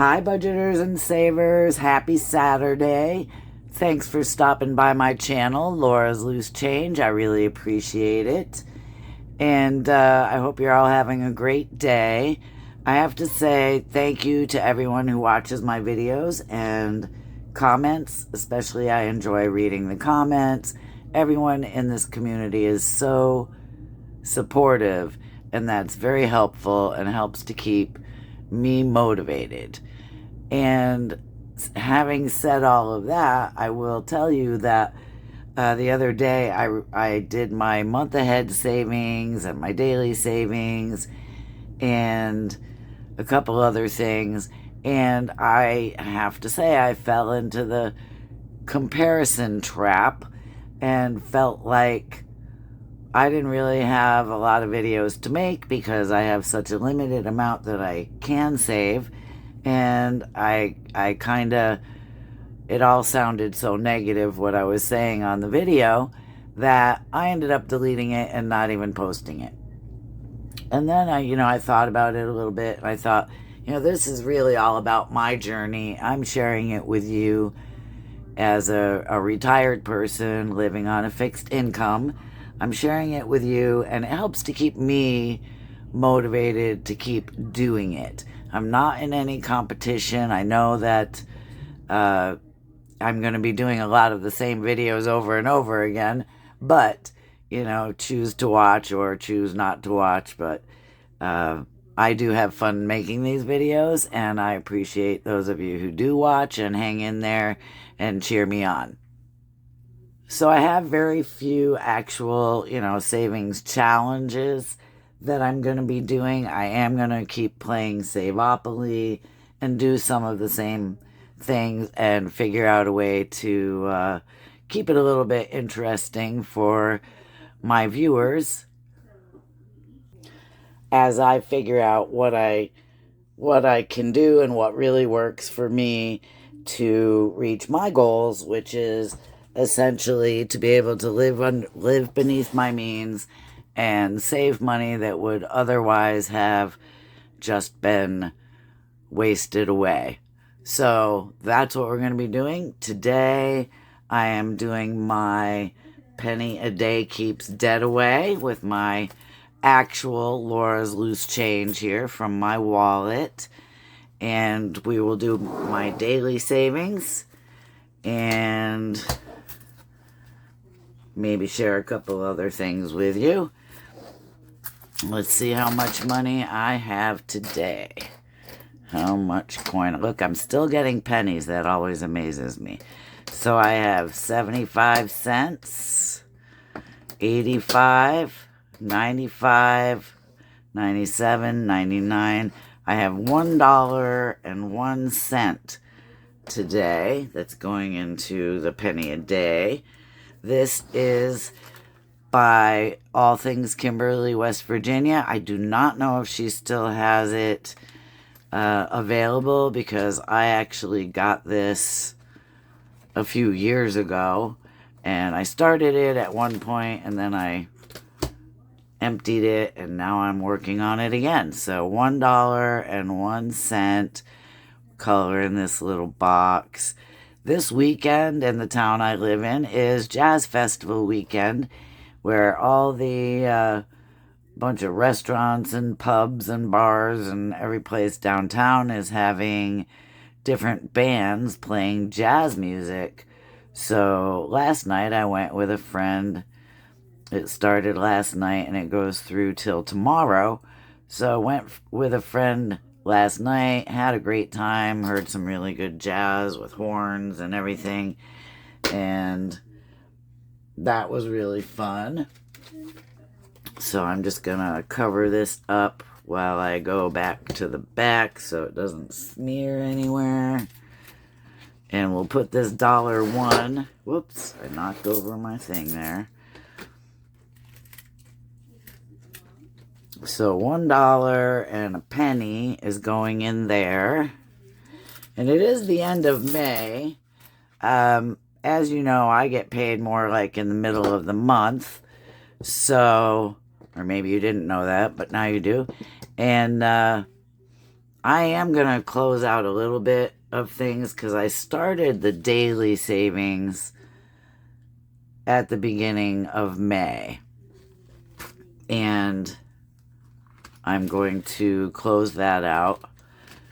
Hi, budgeters and savers. Happy Saturday. Thanks for stopping by my channel, Laura's Loose Change. I really appreciate it. And I hope you're all having a great day. I have to say thank you to everyone who watches my videos and comments. Especially, I enjoy reading the comments. Everyone in this community is so supportive, and that's very helpful and helps to keep me motivated. And having said all of that, I will tell you that the other day I did my month ahead savings and my daily savings and a couple other things. And I have to say, I fell into the comparison trap and felt like I didn't really have a lot of videos to make because I have such a limited amount that I can save. And I kind of, it all sounded so negative what I was saying on the video that I ended up deleting it and not even posting it. And then I thought about it a little bit, and I thought, this is really all about my journey. I'm sharing it with you as a retired person living on a fixed income. I'm sharing it with you, and it helps to keep me motivated to keep doing it. I'm not in any competition. I know that I'm going to be doing a lot of the same videos over and over again, but, choose to watch or choose not to watch. But I do have fun making these videos, and I appreciate those of you who do watch and hang in there and cheer me on. So I have very few actual, savings challenges that I'm going to be doing. I am going to keep playing Saveopoly and do some of the same things and figure out a way to keep it a little bit interesting for my viewers as I figure out what I can do and what really works for me to reach my goals, which is essentially to be able to live beneath my means and save money that would otherwise have just been wasted away. So that's what we're going to be doing. Today I am doing my penny a day keeps debt away with my actual Laura's Loose Change here from my wallet. And we will do my daily savings and maybe share a couple other things with you. Let's see how much money I have today. How much coin? Look, I'm still getting pennies. That always amazes me. So I have 75 cents, 85, 95, 97, 99. I have $1.01 today that's going into the penny a day. This is by All Things Kimberly, West Virginia. I do not know if she still has it available because I actually got this a few years ago, and I started it at one point and then I emptied it, and now I'm working on it again. So $1.01 color in this little box. This weekend in the town I live in is Jazz Festival weekend, where all the bunch of restaurants and pubs and bars and every place downtown is having different bands playing jazz music. So last night I went with a friend. It started last night and it goes through till tomorrow. So I went with a friend last night, had a great time, heard some really good jazz with horns and everything, and that was really fun. So I'm just gonna cover this up while I go back to the back so it doesn't smear anywhere. And we'll put this $1. Whoops, I knocked over my thing there. So $1.01 is going in there. And it is the end of May. As you know, I get paid more like in the middle of the month. So, or maybe you didn't know that, but now you do. And I am going to close out a little bit of things because I started the daily savings at the beginning of May. And I'm going to close that out.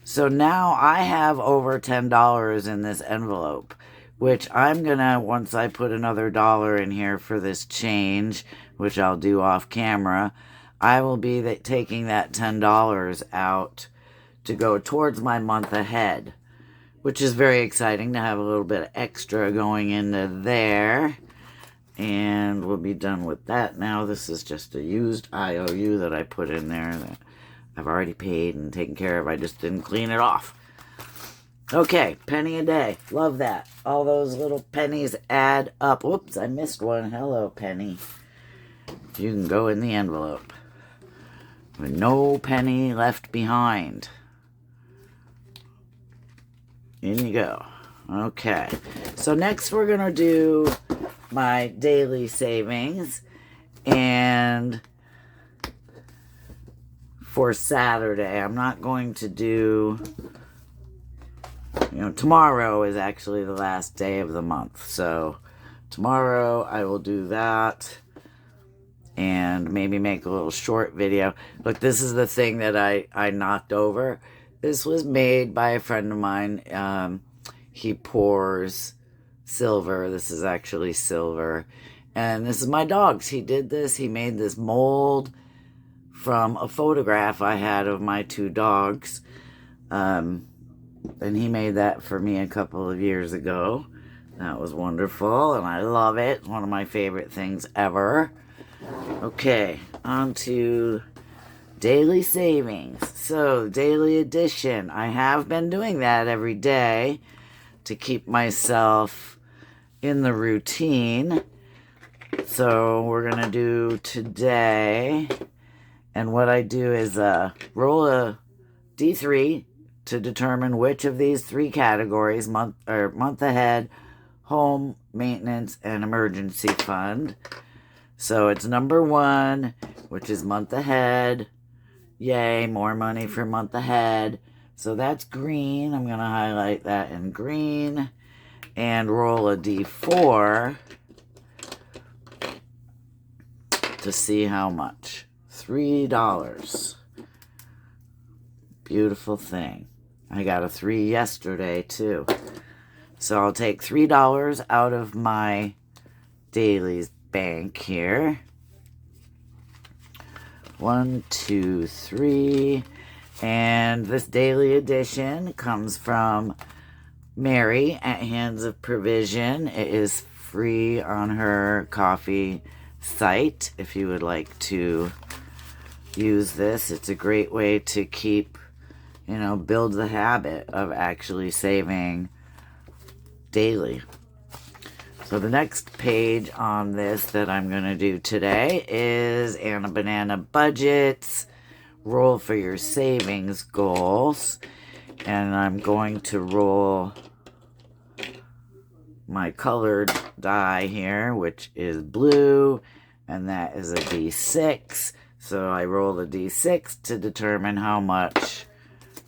So now I have over $10 in this envelope, which I'm going to, once I put another dollar in here for this change, which I'll do off camera, I will be taking that $10 out to go towards my month ahead, which is very exciting to have a little bit of extra going into there. And we'll be done with that now. This is just a used IOU that I put in there that I've already paid and taken care of. I just didn't clean it off. Okay, penny a day. Love that. All those little pennies add up. Whoops, I missed one. Hello, penny. You can go in the envelope with no penny left behind. In you go. Okay, so next we're going to do my daily savings, and for Saturday I'm not going to do, tomorrow is actually the last day of the month, so tomorrow I will do that and maybe make a little short video. Look, this is the thing that I knocked over. This was made by a friend of mine. He pours silver. This is actually silver. And this is my dog's. He did this. He made this mold from a photograph I had of my two dogs. And he made that for me a couple of years ago. That was wonderful, and I love it. It's one of my favorite things ever. Okay, on to daily savings. So, daily edition. I have been doing that every day to keep myself in the routine. So we're going to do today, and what I do is roll a D3 to determine which of these three categories, month ahead, home, maintenance, and emergency fund. So it's number 1, which is month ahead. Yay, more money for month ahead. So that's green. I'm going to highlight that in green and roll a D4 to see how much. $3. Beautiful thing. I got a 3 yesterday too. So I'll take $3 out of my dailies bank here. 1, 2, 3. And this daily edition comes from Mary at Hands of Provision. It is free on her coffee site if you would like to use this. It's a great way to keep, build the habit of actually saving daily. So the next page on this that I'm going to do today is Anna Banana Budgets. Roll for your savings goals, and I'm going to roll my colored die here, which is blue, and that is a D6. So I roll a D6 to determine how much.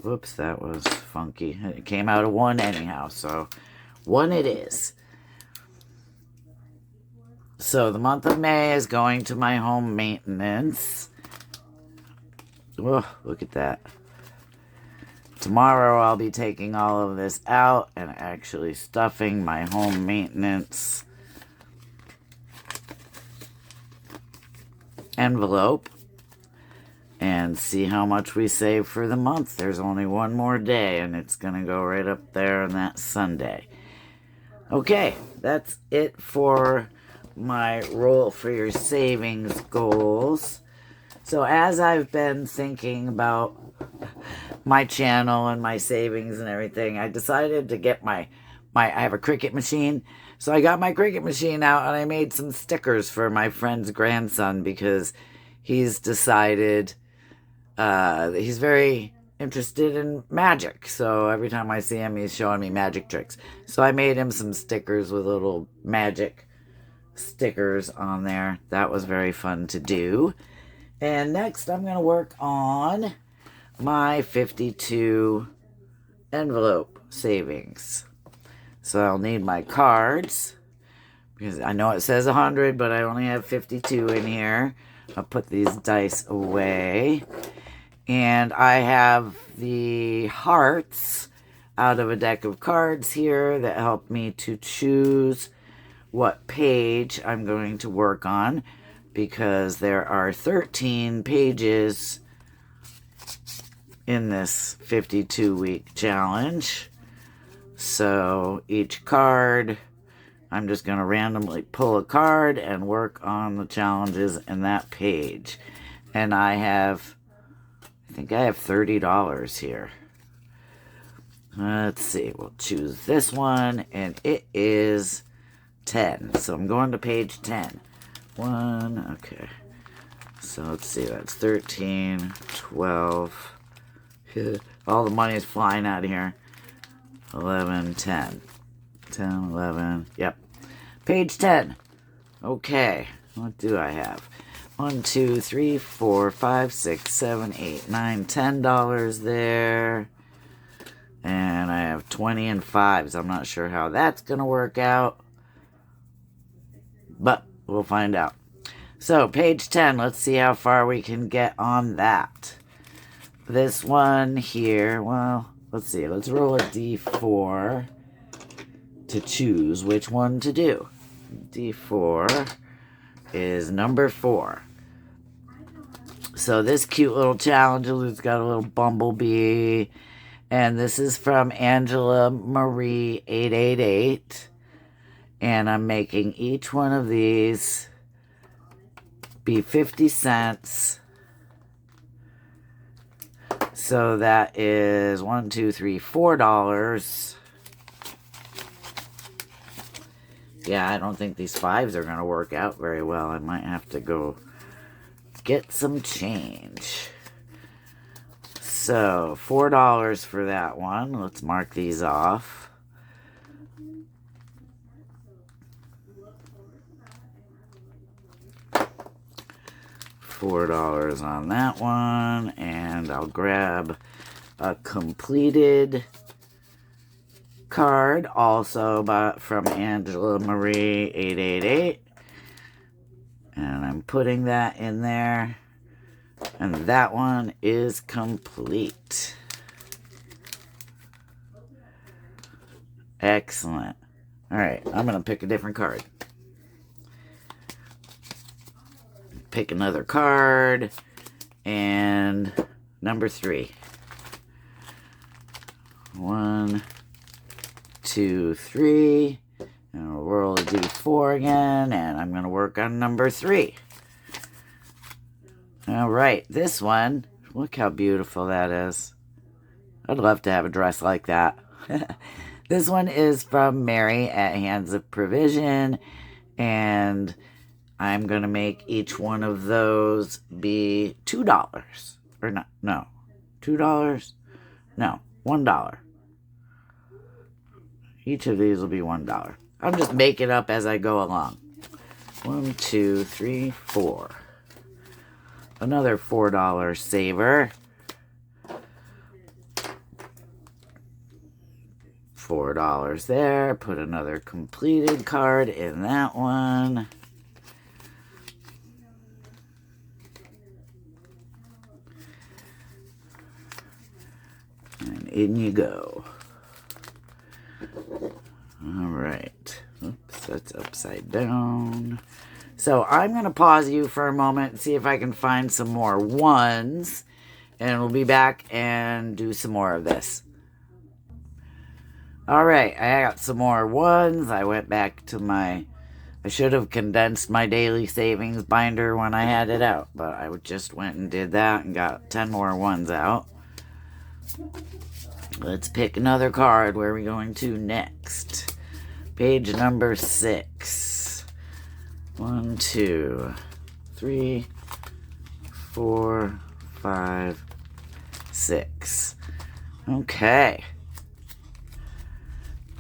Whoops, that was funky. It came out of 1 anyhow, so 1 it is. So the month of May is going to my home maintenance. Oh, look at that. Tomorrow I'll be taking all of this out and actually stuffing my home maintenance envelope and see how much we save for the month. There's only one more day and it's going to go right up there on that Sunday. Okay, that's it for my roll for your savings goals. So as I've been thinking about my channel and my savings and everything, I decided to get I have a Cricut machine. So I got my Cricut machine out and I made some stickers for my friend's grandson because he's decided he's very interested in magic. So every time I see him, he's showing me magic tricks. So I made him some stickers with little magic stickers on there. That was very fun to do. And next I'm going to work on my 52 envelope savings. So I'll need my cards, because I know it says 100, but I only have 52 in here. I'll put these dice away. And I have the hearts out of a deck of cards here that help me to choose what page I'm going to work on, because there are 13 pages in this 52-week challenge. So each card, I'm just going to randomly pull a card and work on the challenges in that page. And I think I have $30 here. Let's see, we'll choose this one, and it is 10. So I'm going to page 10. Okay. So let's see, that's 13, 12. All the money is flying out of here. 11, 10. 10, 11, yep. Page 10. Okay, what do I have? 1, 2, 3, 4, 5, 6, 7, 8, 9, $10 there. And I have 20 and 5s. I'm not sure how that's going to work out, but we'll find out. So, page 10, let's see how far we can get on that. This one here, well, let's see. Let's roll a d4 to choose which one to do. D4 is number 4. So this cute little challenge has got a little bumblebee. And this is from Angela Marie 888. And I'm making each one of these be 50 cents. So that is $1, $2, $3, $4. Yeah, I don't think these 5s are going to work out very well. I might have to go get some change. So, $4 for that one. Let's mark these off. $4 on that one. And I'll grab a completed card, also from Angela Marie 888. And I'm putting that in there. And that one is complete. Excellent. All right, I'm going to pick a different card. Pick another card. And number 3. 1, 2, 3. And we'll roll a d4 again. And I'm going to work on number 3. All right, this one, look how beautiful that is. I'd love to have a dress like that. This one is from Mary at Hands of Provision, and I'm going to make each one of those be $2. Or not, no, $2? No, $1. Each of these will be $1. I'm just making it up as I go along. 1, 2, 3, 4. Another $4 saver. $4 there. Put another completed card in that one. And in you go. All right. Oops, that's upside down. So I'm going to pause you for a moment and see if I can find some more 1s. And we'll be back and do some more of this. All right, I got some more 1s. I went back to I should have condensed my daily savings binder when I had it out. But I just went and did that and got 10 more 1s out. Let's pick another card. Where are we going to next? Page number 6. 1, 2, 3, 4, 5, 6. Okay.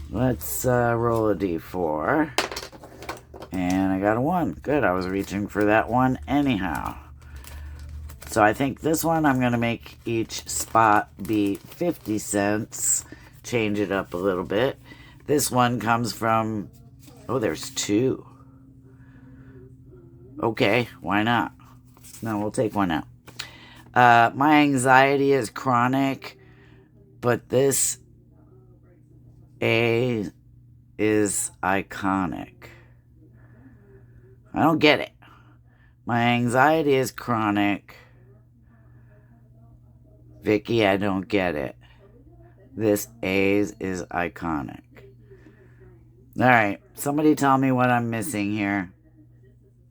Let's roll a d4. And I got a 1. Good, I was reaching for that one anyhow. So I think this one I'm going to make each spot be 50 cents. Change it up a little bit. This one comes from, oh, there's two. Okay, why not? No, we'll take one out. My anxiety is chronic, but this A is iconic. I don't get it. My anxiety is chronic. Vicky, I don't get it. This A's is iconic. Alright, somebody tell me what I'm missing here.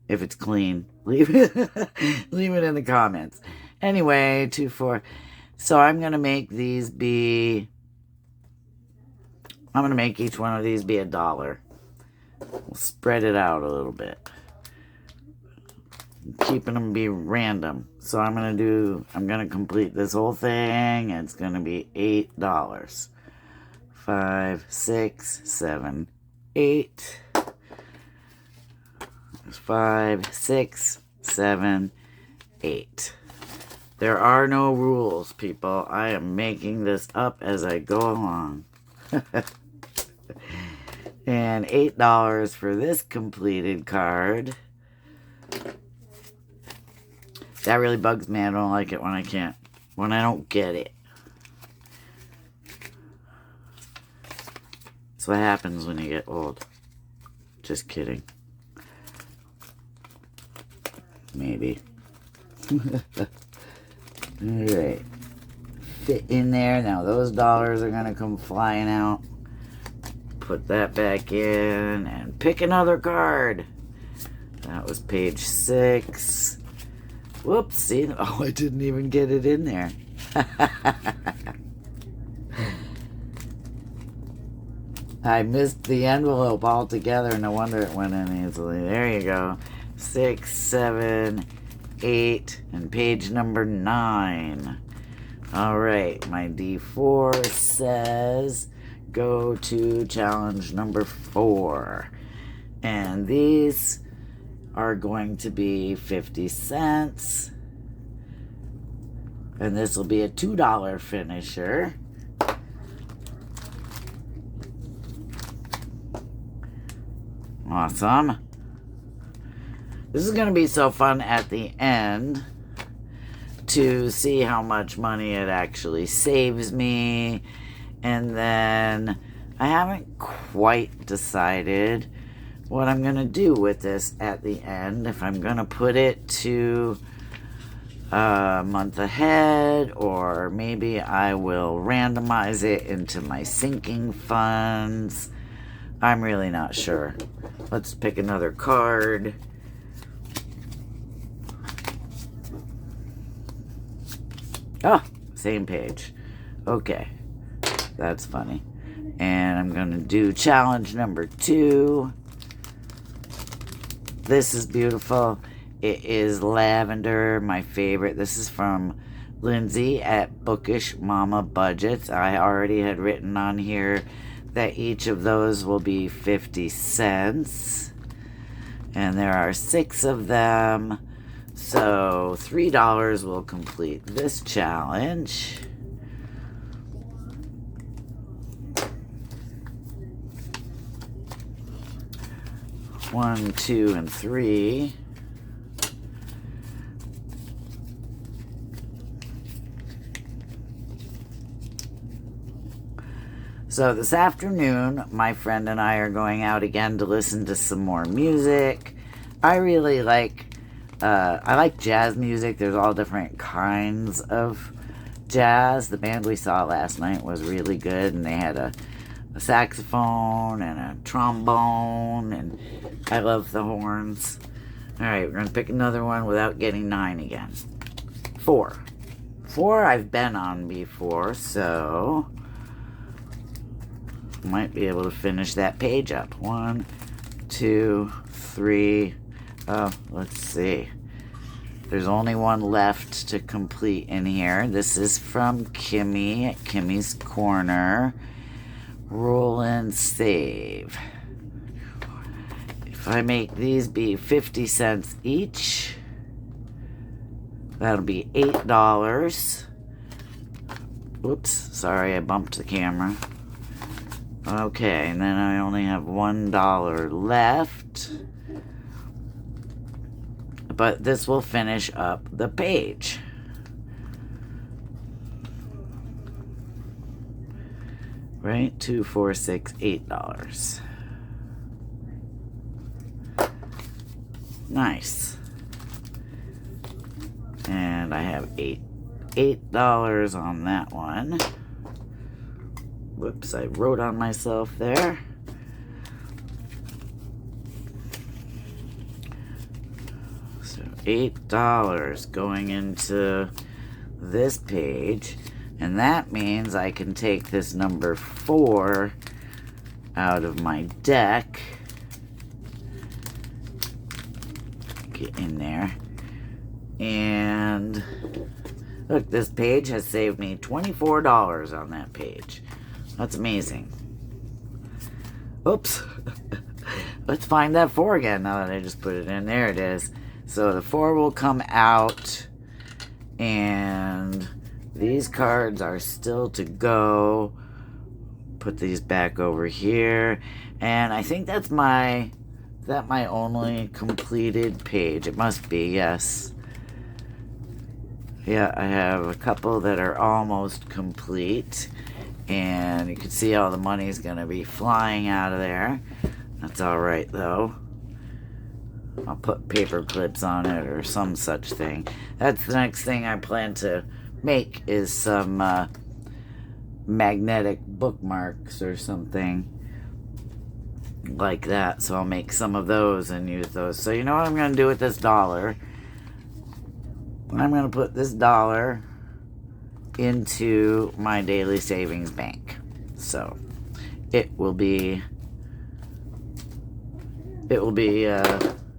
If it's clean. Leave it in the comments. Anyway, 2, 4. So I'm going to make these be... I'm going to make each one of these be $1. We'll spread it out a little bit. Keeping them be random. So I'm going to complete this whole thing. It's going to be $8. 5, 6, 7, 8. 5, 6, 7, 8. There are no rules, people. I am making this up as I go along. And $8 for this completed card. That really bugs me. I don't like it when I don't get it. That's what happens when you get old. Just kidding. Maybe. Alright. Fit in there. Now those dollars are going to come flying out. Put that back in and pick another card. That was page 6. Whoops, see? Oh, I didn't even get it in there. I missed the envelope altogether. No wonder it went in easily. There you go. 6, 7, 8, and page number 9. Alright, my D4 says go to challenge number 4. And these are going to be 50 cents. And this will be a $2 finisher. Awesome. This is going to be so fun at the end to see how much money it actually saves me. And then I haven't quite decided what I'm going to do with this at the end. If I'm going to put it to a month ahead, or maybe I will randomize it into my sinking funds. I'm really not sure. Let's pick another card. Oh, same page. Okay, that's funny. And I'm going to do challenge number 2. This is beautiful. It is lavender, my favorite. This is from Lindsay at Bookish Mama Budgets. I already had written on here that each of those will be 50 cents. And there are 6 of them. So $3 will complete this challenge. One, 2, and 3. So this afternoon, my friend and I are going out again to listen to some more music. I really like I like jazz music. There's all different kinds of jazz. The band we saw last night was really good, and they had a saxophone and a trombone, and I love the horns. Alright, we're going to pick another one without getting 9 again. 4. 4 I've been on before, so might be able to finish that page up. 1, 2, 3. Oh, let's see. There's only one left to complete in here. This is from Kimmy at Kimmy's Corner. Roll and save. If I make these be 50 cents each, That'll be $8. Oops, sorry, I bumped the camera. Okay, and then I only have $1 left. But this will finish up the page. Right? $2, $4, $6, $8. Nice. And I have $8 on that one. Whoops, I wrote on myself there. So $8 going into this page. And that means I can take this number 4 out of my deck. Get in there. And look, this page has saved me $24 on that page. That's amazing. Oops. Let's find that 4 again now that I just put it in. There it is. So the 4 will come out. And these cards are still to go. Put these back over here. And I think that's my only completed page. It must be, yes. Yeah, I have a couple that are almost complete. And you can see all the money's going to be flying out of there. That's alright, though. I'll put paper clips on it or some such thing. That's the next thing I plan to make is some magnetic bookmarks or something like that. So I'll make some of those and use those. So you know what I'm going to do with this $1? I'm going to put this $1 into my daily savings bank. So it will be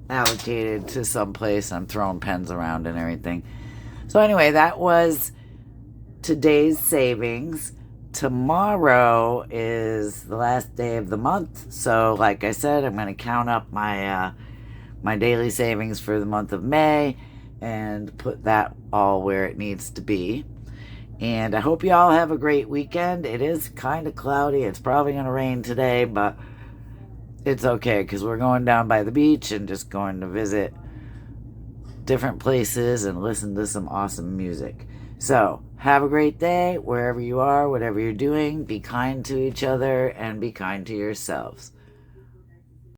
allocated to some place. I'm throwing pens around and everything. So anyway, that was today's savings. Tomorrow is the last day of the month. So like I said, I'm going to count up my my daily savings for the month of May and put that all where it needs to be. And I hope you all have a great weekend. It is kind of cloudy. It's probably going to rain today, but it's okay because we're going down by the beach and just going to visit different places and listen to some awesome music. So, have a great day wherever you are, whatever you're doing. Be kind to each other and be kind to yourselves.